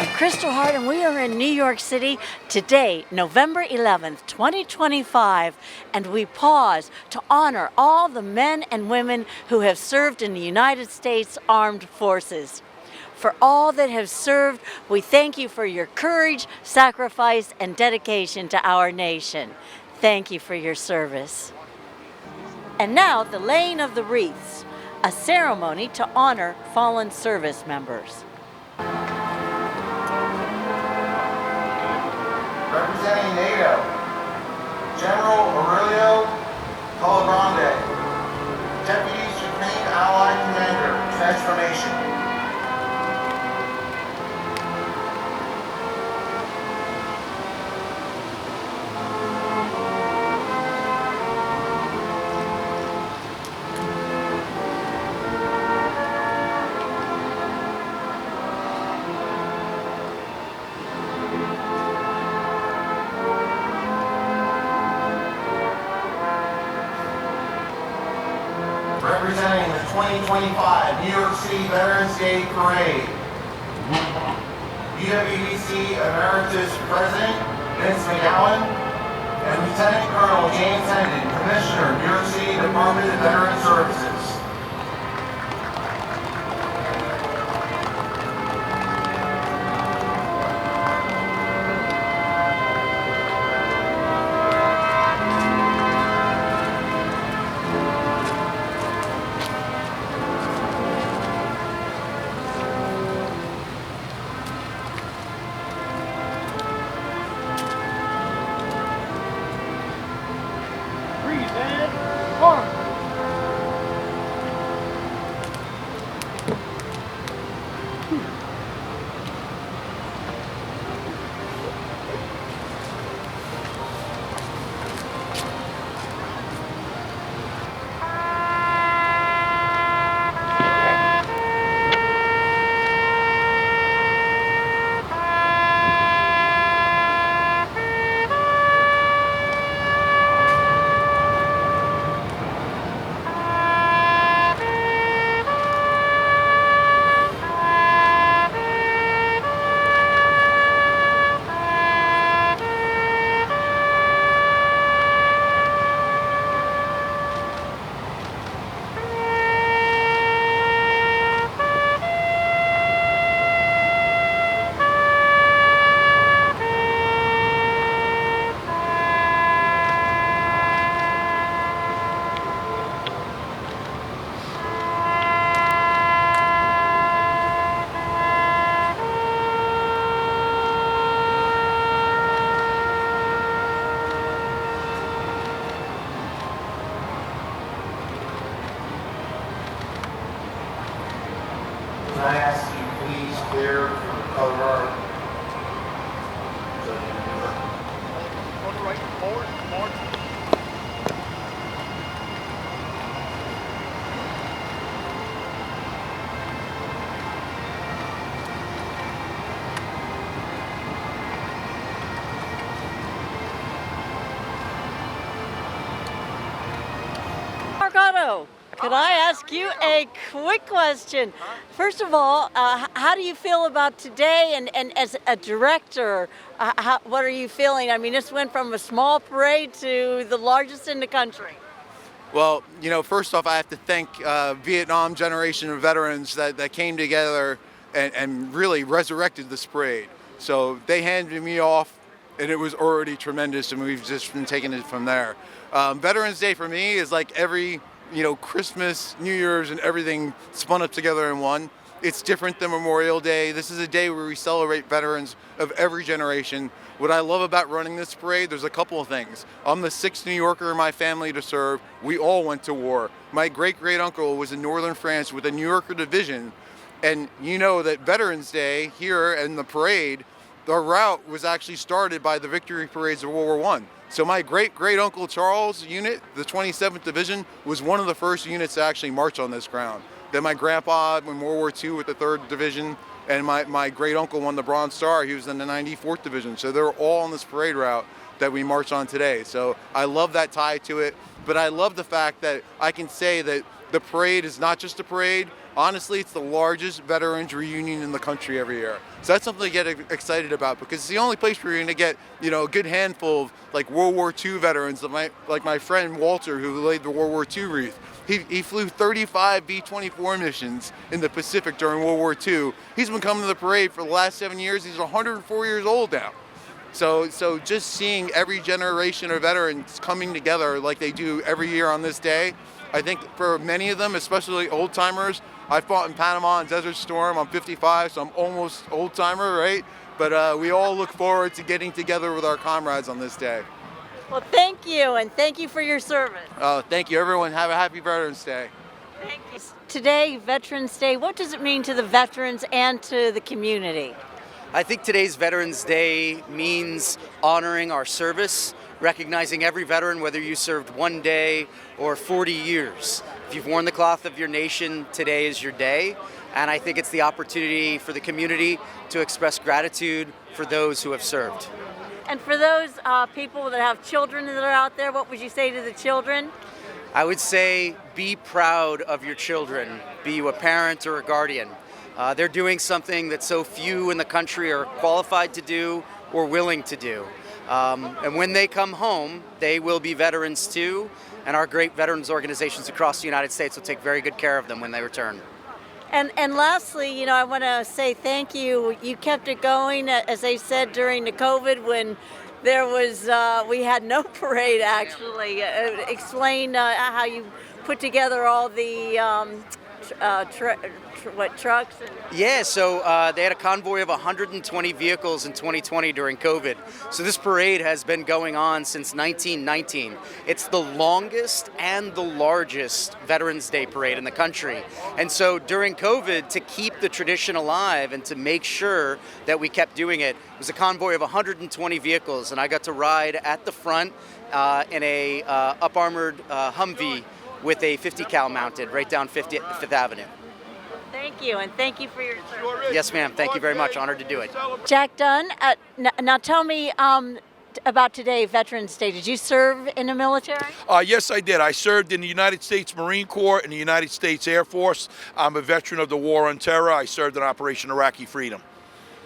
I'm Kristal Hart, and we are in New York City today, November 11th, 2025, and we pause to honor all the men and women who have served in the United States Armed Forces. For all that have served, we thank you for your courage, sacrifice, and dedication to our nation. Thank you for your service. And now, the laying of the wreaths, a ceremony to honor fallen service members. Representing NATO, General Aurelio Colgrande, Deputy Supreme Allied Commander, Transformation. Representing the 2025 New York City Veterans Day Parade, UWBC Emeritus President Vince McGowan and Lieutenant Colonel James Hendon, Commissioner, New York City Department of Veteran Services. Can I ask you please clear from the color? On the right, forward, forward. Marcano, could I ask you a quick question? First of all, how do you feel about today, and as a director, what are you feeling? I mean, this went from a small parade to the largest in the country. Well, you know, first off, I have to thank Vietnam generation of veterans that came together and really resurrected this parade. So they handed me off, and it was already tremendous, and we've just been taking it from there. Veterans Day for me is like every, Christmas, New Year's, and everything spun up together in one. It's different than Memorial Day. This is a day where we celebrate veterans of every generation. What I love about running this parade, there's a couple of things. I'm the sixth New Yorker in my family to serve. We all went to war. My great-great-uncle was in northern France with a New Yorker division. And you know that Veterans Day here in the parade, the route was actually started by the victory parades of World War I. So my great-great-uncle Charles' unit, the 27th Division, was one of the first units to actually march on this ground. Then my grandpa in World War II with the 3rd Division, and my great-uncle won the Bronze Star. He was in the 94th Division. So they were all on this parade route. that we march on today. So I love that tie to it, but I love the fact that I can say that the parade is not just a parade. Honestly, it's the largest veterans reunion in the country every year. So that's something to get excited about, because it's the only place where you're going to get, a good handful of like World War II veterans, like my friend Walter, who laid the World War II wreath. He flew 35 B-24 missions in the Pacific during World War II. He's been coming to the parade for the last 7 years. He's 104 years old now. So just seeing every generation of veterans coming together like they do every year on this day, I think for many of them, especially old timers, I fought in Panama in Desert Storm. I'm 55, so I'm almost old timer, right? But we all look forward to getting together with our comrades on this day. Well, thank you, and thank you for your service. Thank you, everyone. Have a happy Veterans Day. Thank you. Today, Veterans Day, what does it mean to the veterans and to the community? I think today's Veterans Day means honoring our service, recognizing every veteran, whether you served 1 day or 40 years. If you've worn the cloth of your nation, today is your day. And I think it's the opportunity for the community to express gratitude for those who have served. And for those people that have children that are out there, what would you say to the children? I would say be proud of your children, be you a parent or a guardian. They're doing something that so few in the country are qualified to do or willing to do. And when they come home, they will be veterans too, and our great veterans organizations across the United States will take very good care of them when they return. And lastly, I want to say thank you. You kept it going, as they said, during the COVID when there was, we had no parade actually. Explain how you put together all the trucks? Yeah, so they had a convoy of 120 vehicles in 2020 during COVID. So this parade has been going on since 1919. It's the longest and the largest Veterans Day parade in the country. And so during COVID, to keep the tradition alive and to make sure that we kept doing it, it was a convoy of 120 vehicles, and I got to ride at the front in a up-armored Humvee with a 50 cal mounted right down Fifth Avenue. Thank you, and thank you for your service. Yes, ma'am. Thank you very much. Honored to do it. Jack Dunn, now tell me about today, Veterans Day. Did you serve in the military? Yes, I did. I served in the United States Marine Corps and the United States Air Force. I'm a veteran of the War on Terror. I served in Operation Iraqi Freedom.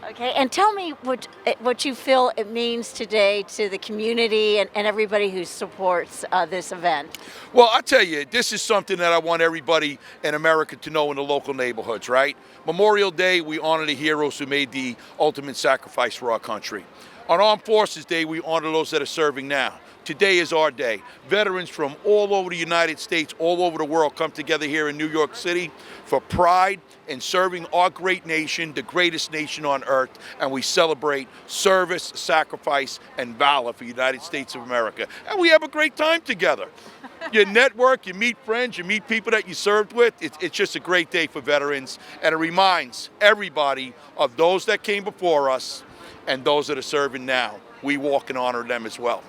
Okay, and tell me what you feel it means today to the community and everybody who supports this event. Well, I tell you, this is something that I want everybody in America to know in the local neighborhoods, right? Memorial Day, we honor the heroes who made the ultimate sacrifice for our country. On Armed Forces Day, we honor those that are serving now. Today is our day. Veterans from all over the United States, all over the world come together here in New York City for pride in serving our great nation, the greatest nation on earth, and we celebrate service, sacrifice, and valor for the United States of America. And we have a great time together. You network, you meet friends, you meet people that you served with. It's just a great day for veterans, and it reminds everybody of those that came before us and those that are serving now. We walk and honor them as well.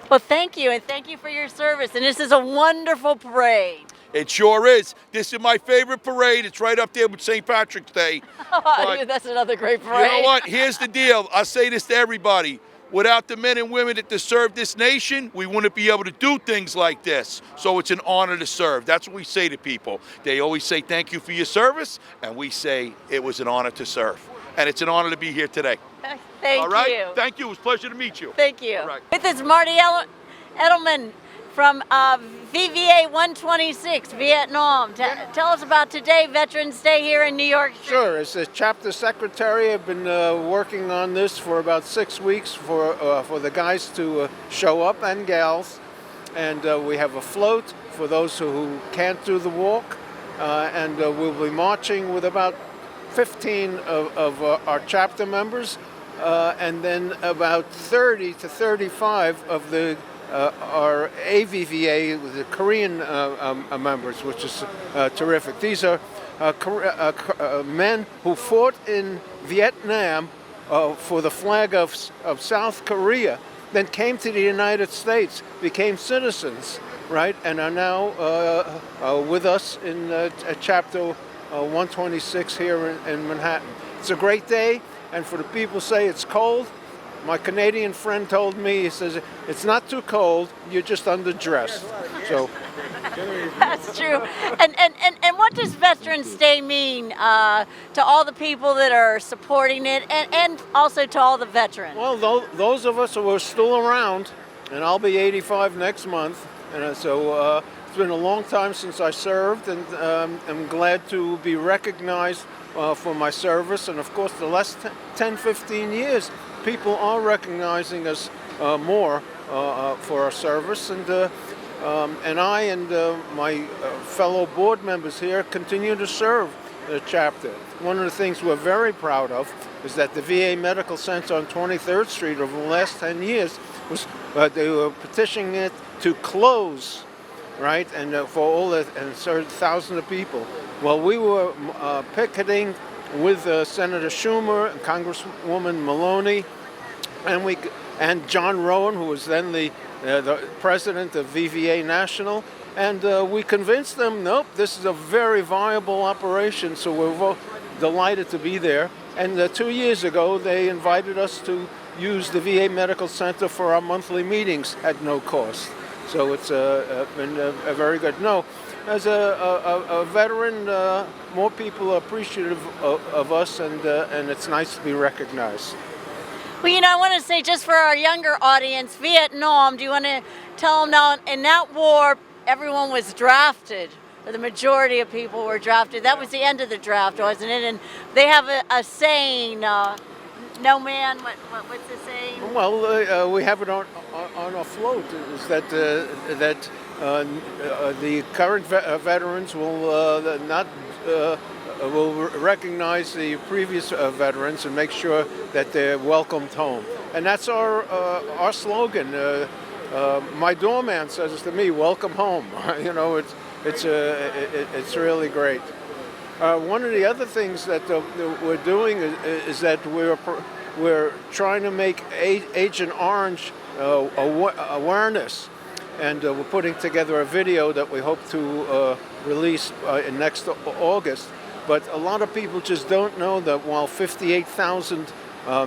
Well, thank you, and thank you for your service. And this is a wonderful parade. It sure is. This is my favorite parade. It's right up there with St. Patrick's Day. But that's another great parade. you know what? Here's the deal. I say this to everybody. Without the men and women that serve this nation, we wouldn't be able to do things like this. So it's an honor to serve. That's what we say to people. They always say thank you for your service, and we say it was an honor to serve. And it's an honor to be here today. Thank All right? you. Thank you. It was a pleasure to meet you. Thank you. All right. With us, Marty Edelman from VVA 126, Vietnam. Tell us about today, Veterans Day here in New York City. Sure. As the chapter secretary, I've been working on this for about 6 weeks for the guys to show up and gals. And we have a float for those who can't do the walk. And we'll be marching with about 15 of our chapter members. And then about 30 to 35 of our AVVA, the Korean members, which is terrific. These are men who fought in Vietnam for the flag of South Korea, then came to the United States, became citizens, right, and are now with us in Chapter 126 here in Manhattan. It's a great day, and for the people who say it's cold, my Canadian friend told me, he says, it's not too cold, you're just underdressed. So That's true. And what does Veterans Day mean to all the people that are supporting it and also to all the veterans? well, those of us who are still around, and I'll be 85 next month, and so it's been a long time since I served, and I'm glad to be recognized for my service. And of course, the last 10, 15 years, people are recognizing us more for our service, and I and my fellow board members here continue to serve the chapter. One of the things we're very proud of is that the VA Medical Center on 23rd Street over the last 10 years was they were petitioning it to close, right, and for all that, and served thousands of people. Well, we were picketing with Senator Schumer and Congresswoman Maloney, and John Rowan, who was then the president of VVA National, and we convinced them, nope, this is a very viable operation, so we're delighted to be there. And 2 years ago, they invited us to use the VA Medical Center for our monthly meetings at no cost. So it's been a very good. No, as a veteran, more people are appreciative of us, and it's nice to be recognized. Well, I want to say, just for our younger audience, Vietnam, do you want to tell them now, in that war, everyone was drafted, or the majority of people were drafted. That was the end of the draft, wasn't it? And they have a saying, no man, what's the saying? Well, we have it on our float, is that the current veterans will not will recognize the previous veterans and make sure that they're welcomed home. And that's our slogan. My doorman says to me, "Welcome home." It's really great. One of the other things that we're doing is that we're trying to make Agent Orange awareness, and we're putting together a video that we hope to release in next August. But a lot of people just don't know that while 58,000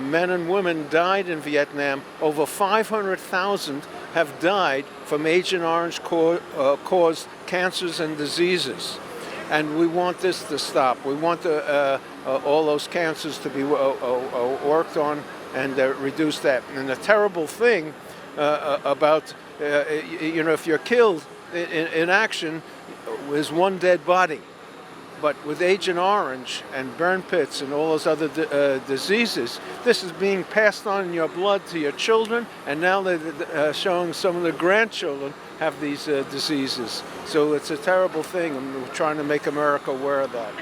men and women died in Vietnam, over 500,000 have died from Agent Orange caused cancers and diseases. And we want this to stop. We want all those cancers to be worked on and reduce that. And the terrible thing about, if you're killed in action, is one dead body. But with Agent Orange and burn pits and all those other diseases, this is being passed on in your blood to your children, and now they're showing some of the grandchildren have these diseases. So it's a terrible thing, and we're trying to make America aware of that.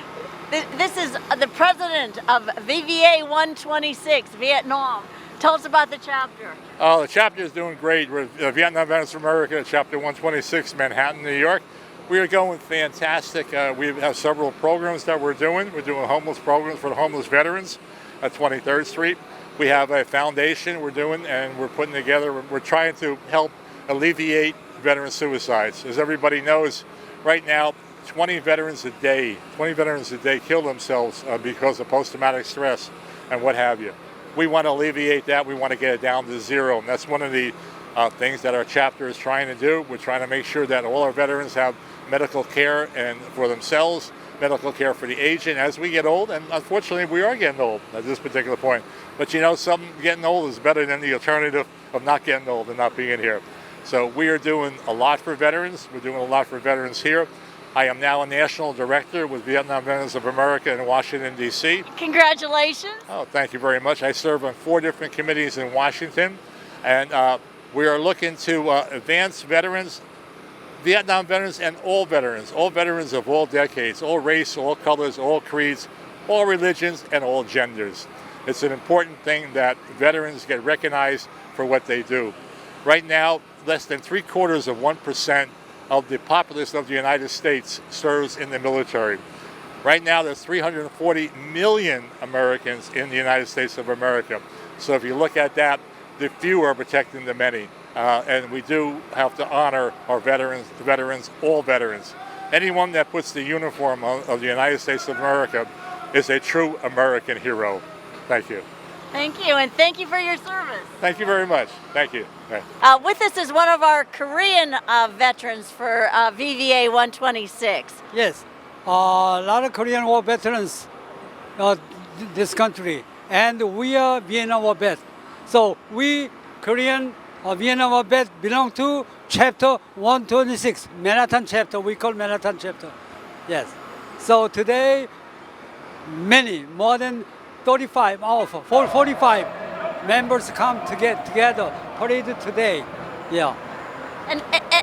This is the president of VVA 126, Vietnam. Tell us about the chapter. Oh, the chapter is doing great. We're Vietnam Veterans for America, Chapter 126, Manhattan, New York. We are going fantastic. We have several programs that we're doing. We're doing homeless programs for the homeless veterans at 23rd Street. We have a foundation we're doing, and we're putting together, we're trying to help alleviate veteran suicides. As everybody knows, right now, 20 veterans a day kill themselves because of post-traumatic stress and what have you. We want to alleviate that. We want to get it down to zero. And that's one of the things that our chapter is trying to do. We're trying to make sure that all our veterans have medical care and for themselves, medical care for the aging as we get old. And unfortunately, we are getting old at this particular point. But something getting old is better than the alternative of not getting old and not being here. So we are doing a lot for veterans. We're doing a lot for veterans here. I am now a national director with Vietnam Veterans of America in Washington, D.C. Congratulations. Oh, thank you very much. I serve on 4 different committees in Washington, and we are looking to advance veterans, Vietnam veterans, and all veterans of all decades, all race, all colors, all creeds, all religions, and all genders. It's an important thing that veterans get recognized for what they do. Right now, less than 0.75% of the populace of the United States serves in the military. Right now, there's 340 million Americans in the United States of America. So if you look at that, the few are protecting the many. And we do have to honor our veterans, all veterans. Anyone that puts the uniform of the United States of America is a true American hero. Thank you. Thank you, and thank you for your service. Thank you very much. Thank you. Right. With us is one of our Korean veterans for VVA 126. Yes, a lot of Korean War veterans, this country, and we are Vietnam War vet. So we Korean Vietnam War vet belong to Chapter 126, Manhattan Chapter. We call Manhattan Chapter. Yes. So today, more than 45 members come to get together, parade today. Yeah.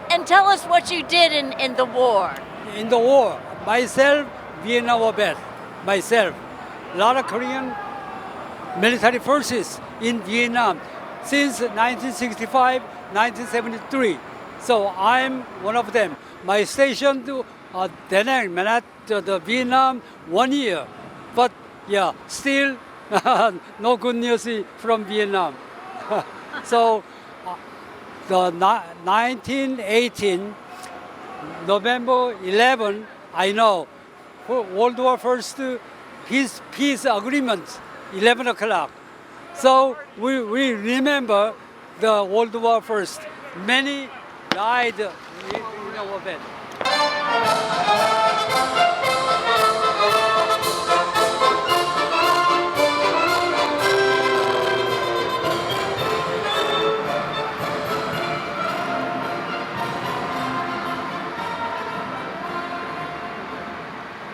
And tell us what you did in the war. In the war, myself, Vietnam War vet, myself, a lot of Korean military forces in Vietnam since 1965, 1973. So I'm one of them. My station to Da Nang, the Vietnam, 1 year. But yeah, still no good news from Vietnam. So the 1918, November 11, I know, World War First peace agreement, 11 o'clock. So we remember the World War First. Many died in our event.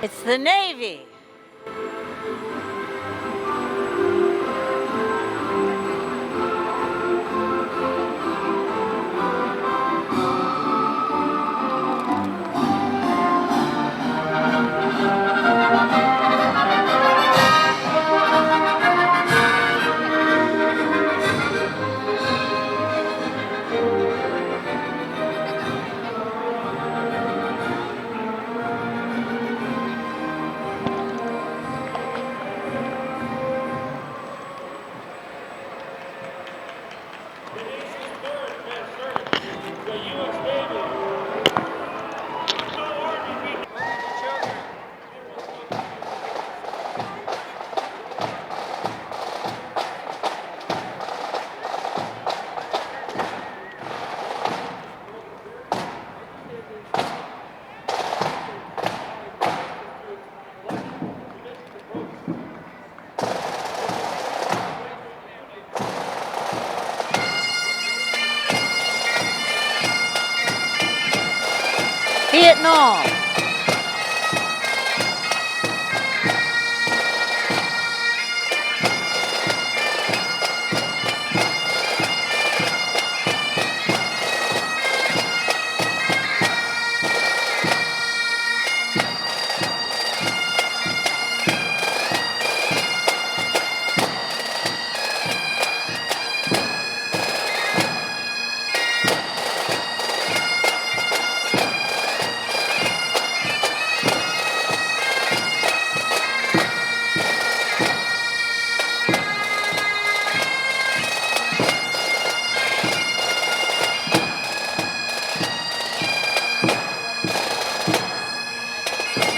It's the Navy. Vietnam.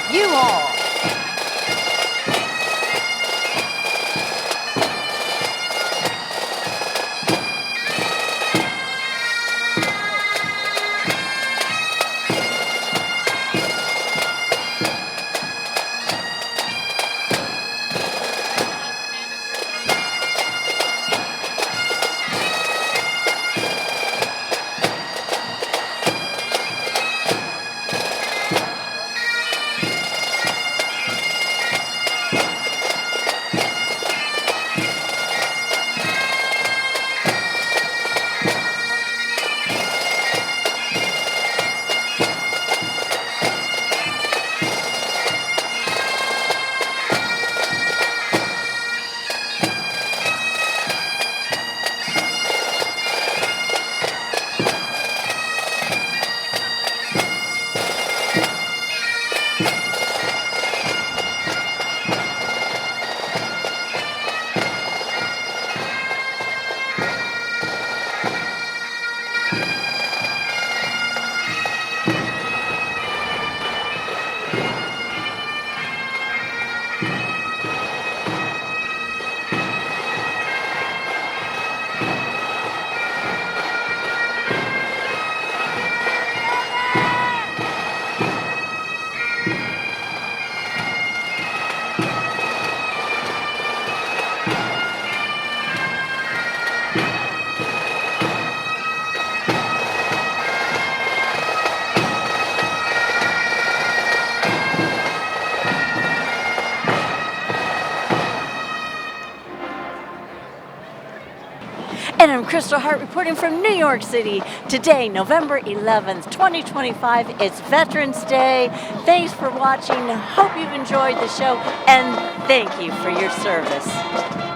You all. Kristal Hart reporting from New York City. Today, November 11th, 2025, it's Veterans Day. Thanks for watching. Hope you've enjoyed the show, and thank you for your service.